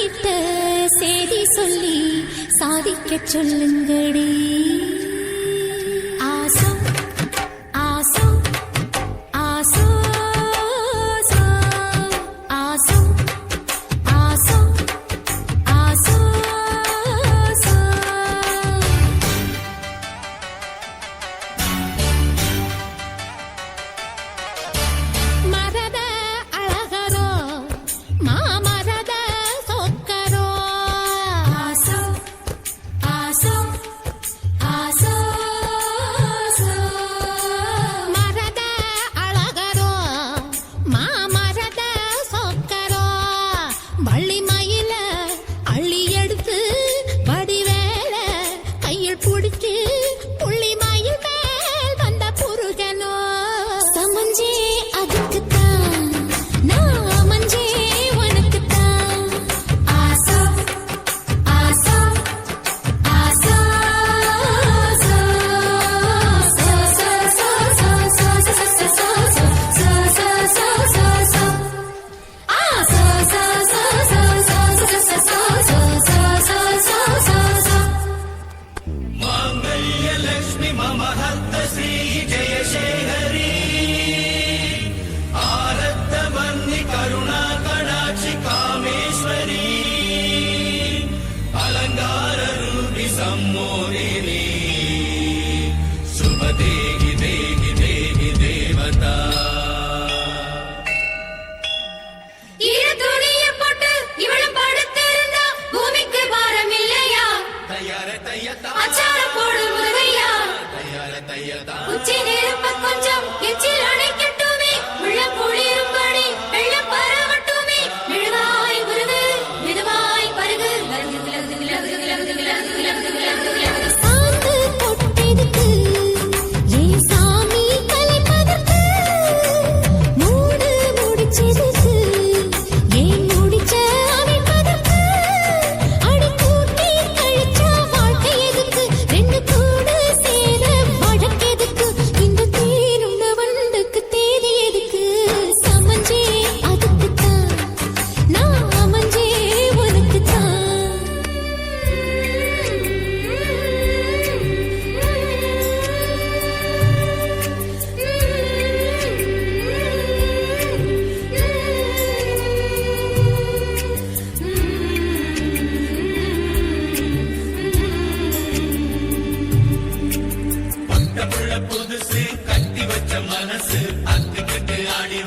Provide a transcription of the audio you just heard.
கிட்ட சேதி சொல்லி சாதிக்க சொல்லுங்கடி. ஆசோ ஆசோ ஆசோ ஆசோ ஆசோ ஆசோ மரத அழகரோ மாமரத சொக்கரோ. ஆசோ ஆசோ ஆசோ மரத அழகரோ மாமரத சொக்கரோ. வள்ளி மயில அள்ளி எடுத்து வடிவேல கையில் பிடிச்சு புள்ளி மயில் மேல் வந்த புருகனோ. சமஞ்சே அதுக்குத்தான் நான் மஞ்சே உனக்குத்தான். ஆசோ ஆசோ ஆசோ மாங்கல்யலக்ஷ்மி மமஹர்த்த ஸ்ரீ ஜெயசேகரி ஆரத்த வன்னி கருணா கடாட்சி காமேஸ்வரி அலங்கார ரூபி சம்மோதினி சுபதேகி தேகி தேகி தேவதா. துணிய போட்டு இவளும் படுத்திருந்தா பூமிக்கு பாரம் இல்லையா? தயார தையதா அச்சாரம் போடு முருகையா. தயார தையதா உச்சி நெருப்ப கொஞ்சம் எச்சில் அணைக்கட்டுமே. உள்ளம் குளிரும்படி வெள்ளம் பரவட்டுமே. மெழுகாய் உருகு மெதுவாய் பருகு விலகு விலகு விலகு விலகு விலகு விலகு விலகு விலகு. சாந்து கொட்டெடுத்து ஏன் சாமி கலைப்பதற்கு மூடு முடிச்செடுத்து ஏன் முடிச்ச அமைப்பதற்கு அடி கூட்டி கழிச்சா வாழ்க்கை எதுக்கு? ரெண்டு கூடு சேர வழக்கெதுக்கு? இந்த தேருண்ட வண்டுக்கு தேதி எதுக்கு? சமஞ்சே அதுக்குத்தான் நான் அமைஞ்சே உனக்குத்தான். புள்ள புதுசு கட்டி வச்ச மனசு அத்துக்கிட்டு ஆடி